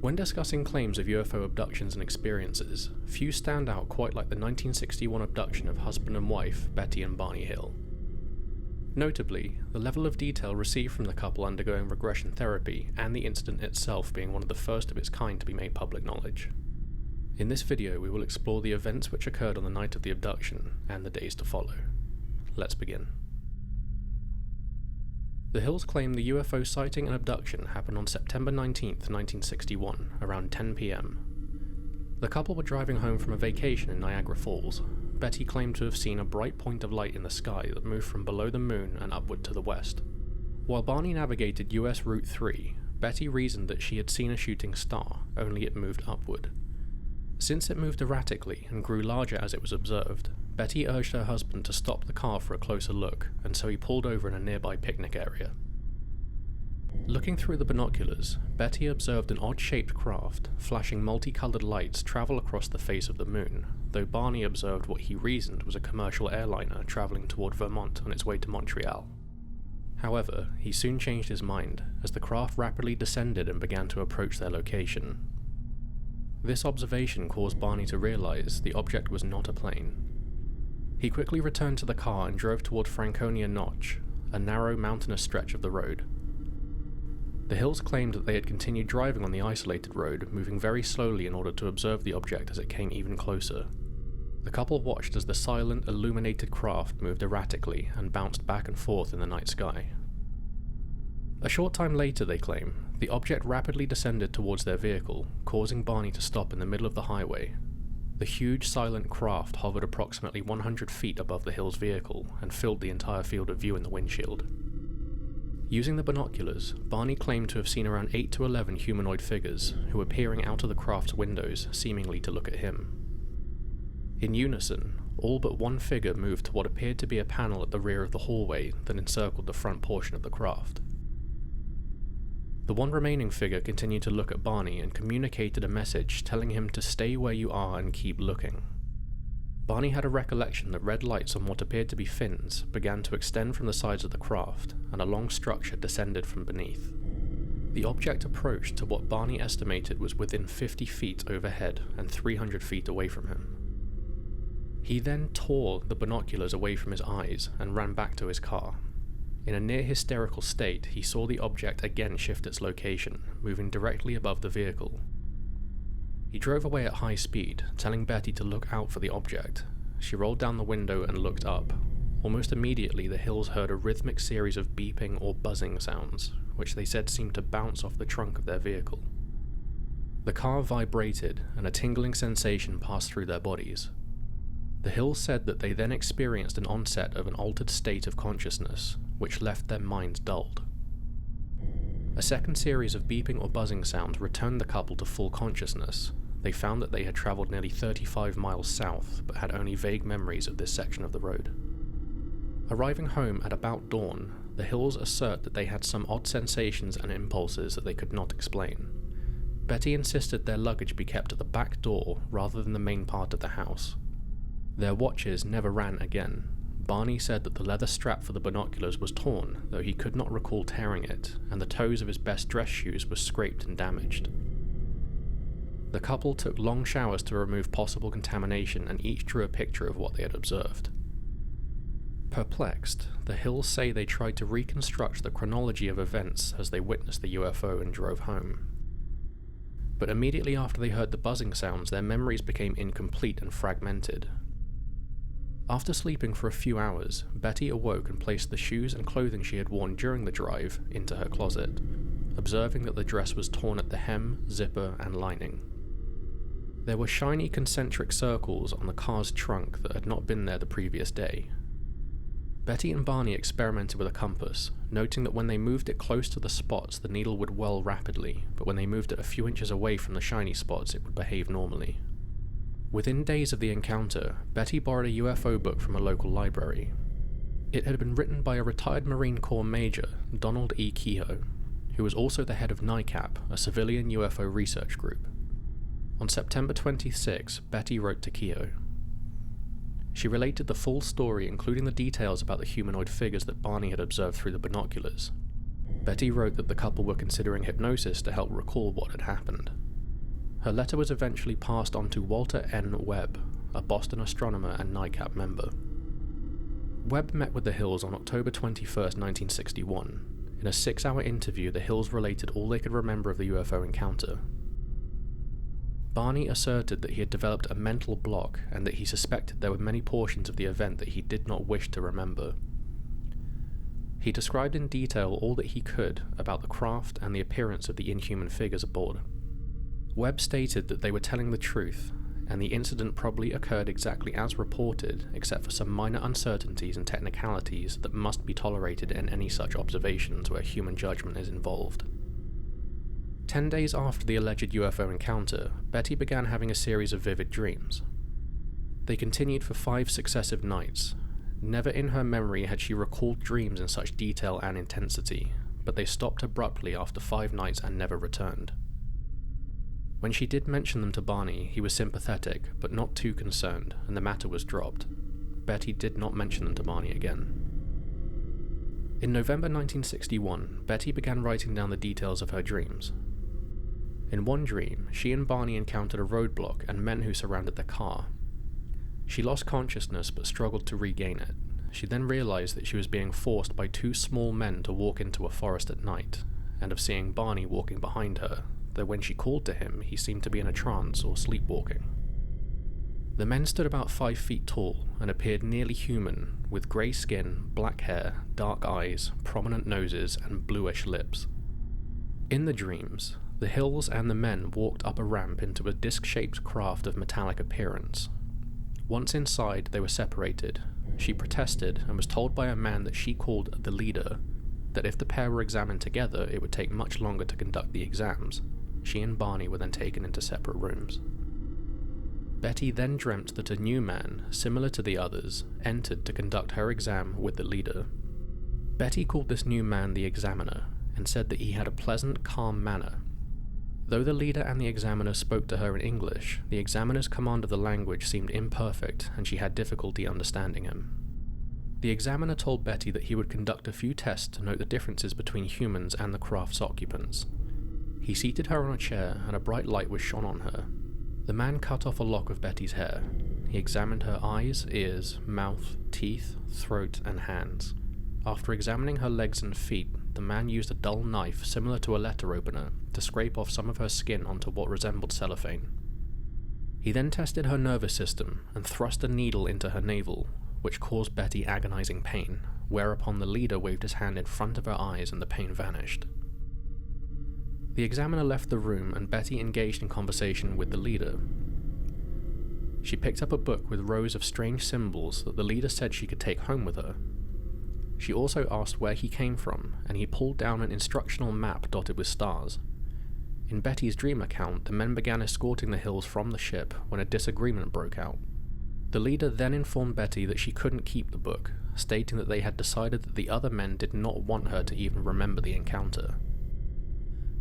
When discussing claims of UFO abductions and experiences, few stand out quite like the 1961 abduction of husband and wife Betty and Barney Hill. Notably, the level of detail received from the couple undergoing regression therapy and the incident itself being one of the first of its kind to be made public knowledge. In this video we will explore the events which occurred on the night of the abduction and the days to follow. Let's begin. The Hills claim the UFO sighting and abduction happened on September 19, 1961, around 10 p.m. The couple were driving home from a vacation in Niagara Falls. Betty claimed to have seen a bright point of light in the sky that moved from below the moon and upward to the west. While Barney navigated US Route 3, Betty reasoned that she had seen a shooting star, only it moved upward. Since it moved erratically and grew larger as it was observed, Betty urged her husband to stop the car for a closer look, and so he pulled over in a nearby picnic area. Looking through the binoculars, Betty observed an odd-shaped craft, flashing multicolored lights, travel across the face of the moon, though Barney observed what he reasoned was a commercial airliner traveling toward Vermont on its way to Montreal. However, he soon changed his mind, as the craft rapidly descended and began to approach their location. This observation caused Barney to realize the object was not a plane. He quickly returned to the car and drove toward Franconia Notch, a narrow mountainous stretch of the road. The Hills claimed that they had continued driving on the isolated road, moving very slowly in order to observe the object as it came even closer. The couple watched as the silent, illuminated craft moved erratically and bounced back and forth in the night sky. A short time later, they claim, the object rapidly descended towards their vehicle, causing Barney to stop in the middle of the highway. The huge, silent craft hovered approximately 100 feet above the Hills' vehicle and filled the entire field of view in the windshield. Using the binoculars, Barney claimed to have seen around 8 to 11 humanoid figures who were peering out of the craft's windows, seemingly to look at him. In unison, all but one figure moved to what appeared to be a panel at the rear of the hallway that encircled the front portion of the craft. The one remaining figure continued to look at Barney and communicated a message telling him to stay where you are and keep looking. Barney had a recollection that red lights on what appeared to be fins began to extend from the sides of the craft, and a long structure descended from beneath. The object approached to what Barney estimated was within 50 feet overhead and 300 feet away from him. He then tore the binoculars away from his eyes and ran back to his car. In a near hysterical state, he saw the object again shift its location, moving directly above the vehicle. He drove away at high speed, telling Betty to look out for the object. She rolled down the window and looked up. Almost immediately, the Hills heard a rhythmic series of beeping or buzzing sounds, which they said seemed to bounce off the trunk of their vehicle. The car vibrated, and a tingling sensation passed through their bodies. The Hills said that they then experienced an onset of an altered state of consciousness, which left their minds dulled. A second series of beeping or buzzing sounds returned the couple to full consciousness. They found that they had travelled nearly 35 miles south, but had only vague memories of this section of the road. Arriving home at about dawn, the Hills assert that they had some odd sensations and impulses that they could not explain. Betty insisted their luggage be kept at the back door rather than the main part of the house. Their watches never ran again. Barney said that the leather strap for the binoculars was torn, though he could not recall tearing it, and the toes of his best dress shoes were scraped and damaged. The couple took long showers to remove possible contamination, and each drew a picture of what they had observed. Perplexed, the Hills say they tried to reconstruct the chronology of events as they witnessed the UFO and drove home. But immediately after they heard the buzzing sounds, their memories became incomplete and fragmented. After sleeping for a few hours, Betty awoke and placed the shoes and clothing she had worn during the drive into her closet, observing that the dress was torn at the hem, zipper, and lining. There were shiny concentric circles on the car's trunk that had not been there the previous day. Betty and Barney experimented with a compass, noting that when they moved it close to the spots, the needle would whirl rapidly, but when they moved it a few inches away from the shiny spots, it would behave normally. Within days of the encounter, Betty borrowed a UFO book from a local library. It had been written by a retired Marine Corps Major, Donald E. Kehoe, who was also the head of NICAP, a civilian UFO research group. On September 26, Betty wrote to Kehoe. She related the full story, including the details about the humanoid figures that Barney had observed through the binoculars. Betty wrote that the couple were considering hypnosis to help recall what had happened. Her letter was eventually passed on to Walter N. Webb, a Boston astronomer and NICAP member. Webb met with the Hills on October 21, 1961. In a 6-hour interview, the Hills related all they could remember of the UFO encounter. Barney asserted that he had developed a mental block and that he suspected there were many portions of the event that he did not wish to remember. He described in detail all that he could about the craft and the appearance of the inhuman figures aboard. Webb stated that they were telling the truth, and the incident probably occurred exactly as reported, except for some minor uncertainties and technicalities that must be tolerated in any such observations where human judgment is involved. 10 days after the alleged UFO encounter, Betty began having a series of vivid dreams. They continued for 5 successive nights. Never in her memory had she recalled dreams in such detail and intensity, but they stopped abruptly after 5 nights and never returned. When she did mention them to Barney, he was sympathetic, but not too concerned, and the matter was dropped. Betty did not mention them to Barney again. In November 1961, Betty began writing down the details of her dreams. In one dream, she and Barney encountered a roadblock and men who surrounded the car. She lost consciousness but struggled to regain it. She then realized that she was being forced by 2 small men to walk into a forest at night, and of seeing Barney walking behind her, though when she called to him, he seemed to be in a trance or sleepwalking. The men stood about 5 feet tall and appeared nearly human, with grey skin, black hair, dark eyes, prominent noses, and bluish lips. In the dreams, the Hills and the men walked up a ramp into a disc-shaped craft of metallic appearance. Once inside, they were separated. She protested and was told by a man that she called the leader that if the pair were examined together, it would take much longer to conduct the exams. She and Barney were then taken into separate rooms. Betty then dreamt that a new man, similar to the others, entered to conduct her exam with the leader. Betty called this new man the examiner, and said that he had a pleasant, calm manner. Though the leader and the examiner spoke to her in English, the examiner's command of the language seemed imperfect, and she had difficulty understanding him. The examiner told Betty that he would conduct a few tests to note the differences between humans and the craft's occupants. He seated her on a chair, and a bright light was shone on her. The man cut off a lock of Betty's hair. He examined her eyes, ears, mouth, teeth, throat, and hands. After examining her legs and feet, the man used a dull knife similar to a letter opener to scrape off some of her skin onto what resembled cellophane. He then tested her nervous system and thrust a needle into her navel, which caused Betty agonizing pain, whereupon the leader waved his hand in front of her eyes and the pain vanished. The examiner left the room and Betty engaged in conversation with the leader. She picked up a book with rows of strange symbols that the leader said she could take home with her. She also asked where he came from, and he pulled down an instructional map dotted with stars. In Betty's dream account, the men began escorting the Hills from the ship when a disagreement broke out. The leader then informed Betty that she couldn't keep the book, stating that they had decided that the other men did not want her to even remember the encounter.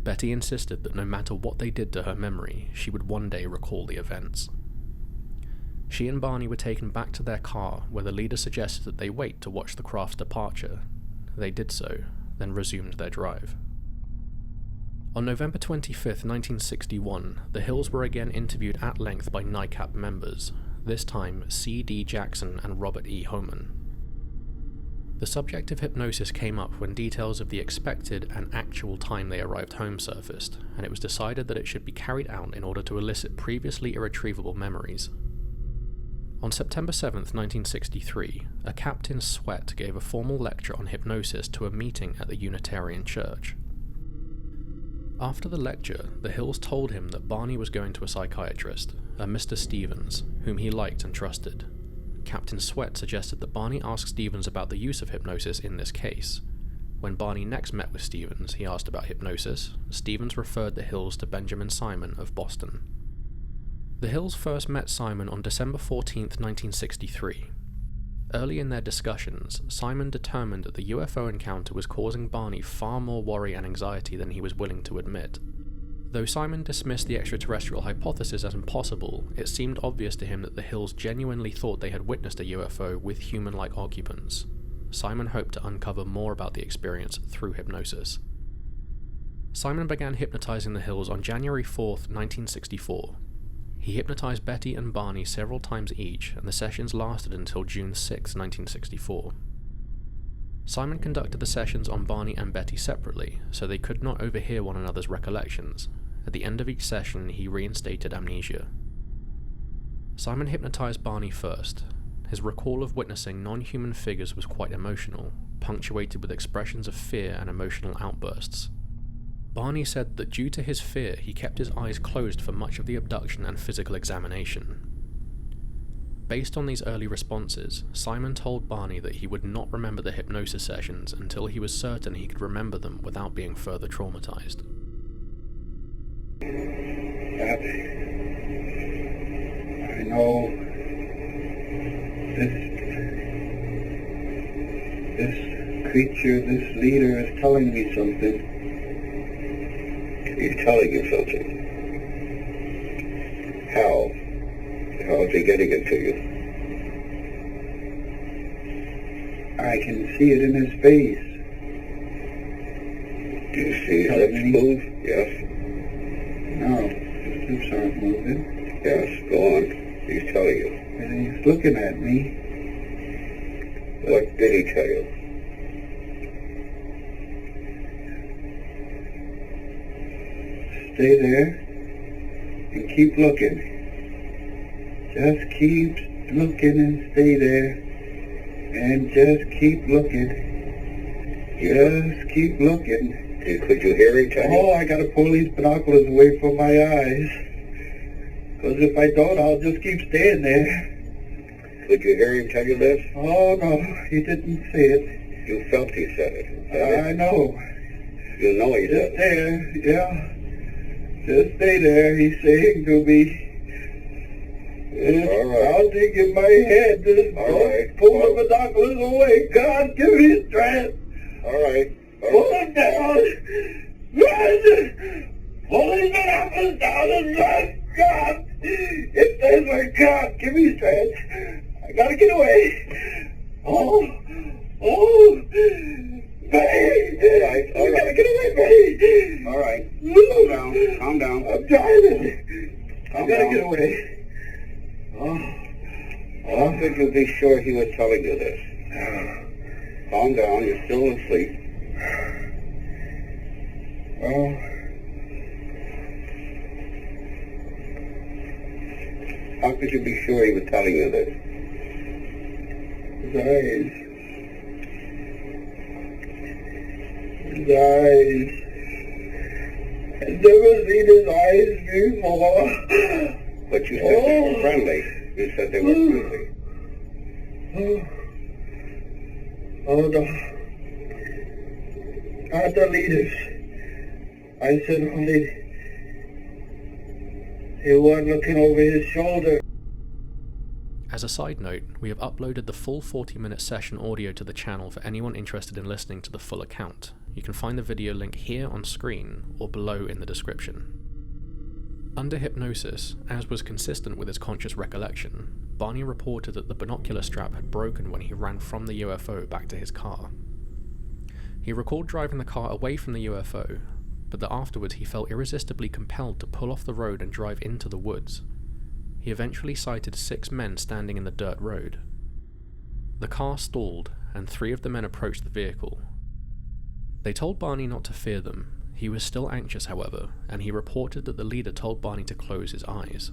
Betty insisted that no matter what they did to her memory, she would one day recall the events. She and Barney were taken back to their car, where the leader suggested that they wait to watch the craft's departure. They did so, then resumed their drive. On November 25, 1961, the Hills were again interviewed at length by NICAP members, this time C.D. Jackson and Robert E. Homan. The subject of hypnosis came up when details of the expected and actual time they arrived home surfaced, and it was decided that it should be carried out in order to elicit previously irretrievable memories. On September 7, 1963, a Captain Sweat gave a formal lecture on hypnosis to a meeting at the Unitarian Church. After the lecture, the Hills told him that Barney was going to a psychiatrist, a Mr. Stevens, whom he liked and trusted. Captain Sweat suggested that Barney ask Stevens about the use of hypnosis in this case. When Barney next met with Stevens, he asked about hypnosis. Stevens referred the Hills to Benjamin Simon of Boston. The Hills first met Simon on December 14, 1963. Early in their discussions, Simon determined that the UFO encounter was causing Barney far more worry and anxiety than he was willing to admit. Though Simon dismissed the extraterrestrial hypothesis as impossible, it seemed obvious to him that the Hills genuinely thought they had witnessed a UFO with human-like occupants. Simon hoped to uncover more about the experience through hypnosis. Simon began hypnotizing the Hills on January 4th, 1964. He hypnotized Betty and Barney several times each, and the sessions lasted until June 6, 1964. Simon conducted the sessions on Barney and Betty separately, so they could not overhear one another's recollections. At the end of each session, he reinstated amnesia. Simon hypnotized Barney first. His recall of witnessing non-human figures was quite emotional, punctuated with expressions of fear and emotional outbursts. Barney said that due to his fear, he kept his eyes closed for much of the abduction and physical examination. Based on these early responses, Simon told Barney that he would not remember the hypnosis sessions until he was certain he could remember them without being further traumatized. I know this creature, this leader is telling me something. He's telling you something. How? How is he getting it to you? I can see it in his face. Do you see his lips move? Yes. No, his lips aren't moving. Yes, go on. He's telling you. And he's looking at me. What did he tell you? Stay there and keep looking. Just keep looking and stay there. And just keep looking. Just keep looking. Could you hear him tell you? Oh, I gotta pull these binoculars away from my eyes. Because if I don't, I'll just keep staying there. Could you hear him tell you this? Oh, no, he didn't say it. You felt he said it. I know. You know he Just said it. there, yeah. Just stay there, he's saying to me. All right. I'll dig in my head. Just All right. pull the binoculars away. God, give me strength. All right. Pull them down. Run! Pull these binoculars down and run. God! It says my God, give me strength. I gotta get away. Oh! Betty! All right. I gotta get away, Betty! All right. Calm down. I'm driving. I gotta get away. How could you be sure he was telling you this? Calm down. You're still asleep. How could you be sure he was telling you this? His eyes. I've never seen his eyes before. But you said they were friendly. You said they were friendly. Oh, no. Not the leaders. I said only he wasn't looking over his shoulder. As a side note, we have uploaded the full 40-minute session audio to the channel for anyone interested in listening to the full account. You can find the video link here on screen or below in the description. Under hypnosis, as was consistent with his conscious recollection, Barney reported that the binocular strap had broken when he ran from the UFO back to his car. He recalled driving the car away from the UFO, but that afterwards he felt irresistibly compelled to pull off the road and drive into the woods. He eventually sighted 6 men standing in the dirt road. The car stalled, and 3 of the men approached the vehicle. They told Barney not to fear them. He was still anxious, however, and he reported that the leader told Barney to close his eyes.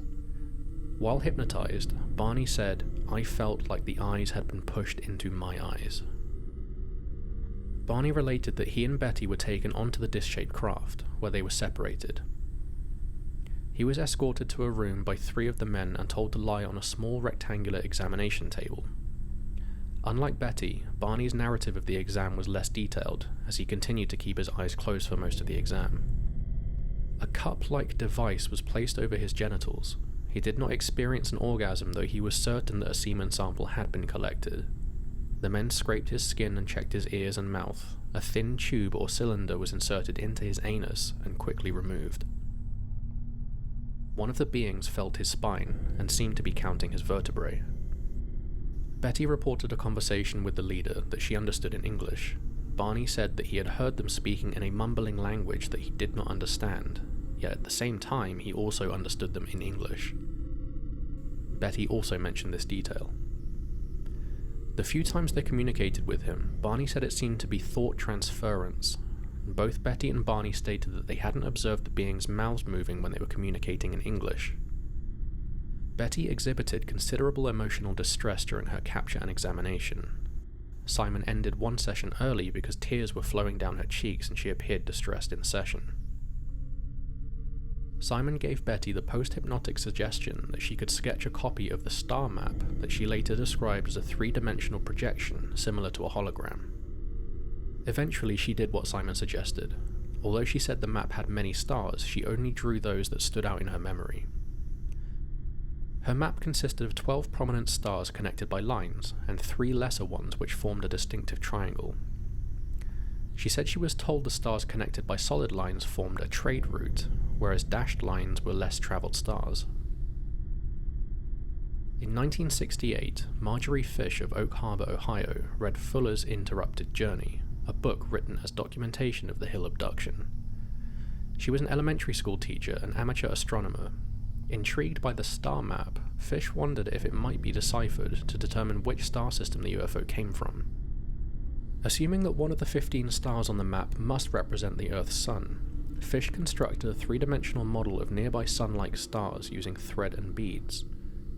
While hypnotized, Barney said, "I felt like the eyes had been pushed into my eyes." Barney related that he and Betty were taken onto the disc-shaped craft, where they were separated. He was escorted to a room by 3 of the men and told to lie on a small rectangular examination table. Unlike Betty, Barney's narrative of the exam was less detailed, as he continued to keep his eyes closed for most of the exam. A cup-like device was placed over his genitals. He did not experience an orgasm, though he was certain that a semen sample had been collected. The men scraped his skin and checked his ears and mouth. A thin tube or cylinder was inserted into his anus and quickly removed. One of the beings felt his spine and seemed to be counting his vertebrae. Betty reported a conversation with the leader that she understood in English. Barney said that he had heard them speaking in a mumbling language that he did not understand, yet at the same time he also understood them in English. Betty also mentioned this detail. The few times they communicated with him, Barney said it seemed to be thought transference. Both Betty and Barney stated that they hadn't observed the beings' mouths moving when they were communicating in English. Betty exhibited considerable emotional distress during her capture and examination. Simon ended one session early because tears were flowing down her cheeks and she appeared distressed in session. Simon gave Betty the post-hypnotic suggestion that she could sketch a copy of the star map that she later described as a three-dimensional projection similar to a hologram. Eventually she did what Simon suggested. Although she said the map had many stars, she only drew those that stood out in her memory. Her map consisted of 12 prominent stars connected by lines, and 3 lesser ones which formed a distinctive triangle. She said she was told the stars connected by solid lines formed a trade route, whereas dashed lines were less travelled stars. In 1968, Marjorie Fish of Oak Harbor, Ohio, read Fuller's Interrupted Journey, a book written as documentation of the Hill abduction. She was an elementary school teacher and amateur astronomer. Intrigued by the star map, Fish wondered if it might be deciphered to determine which star system the UFO came from. Assuming that one of the 15 stars on the map must represent the Earth's sun, Fish constructed a three-dimensional model of nearby sun-like stars using thread and beads,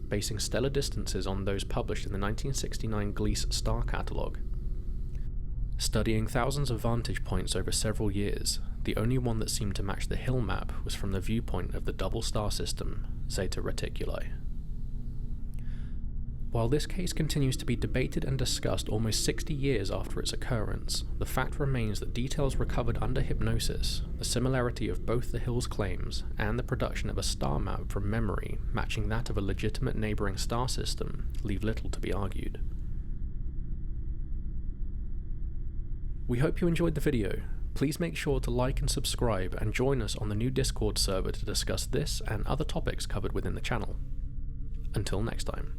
basing stellar distances on those published in the 1969 Gliese star catalogue. Studying thousands of vantage points over several years, the only one that seemed to match the Hill map was from the viewpoint of the double star system, Zeta Reticuli. While this case continues to be debated and discussed almost 60 years after its occurrence, the fact remains that details recovered under hypnosis, the similarity of both the Hill's claims, and the production of a star map from memory matching that of a legitimate neighbouring star system leave little to be argued. We hope you enjoyed the video. Please make sure to like and subscribe and join us on the new Discord server to discuss this and other topics covered within the channel. Until next time.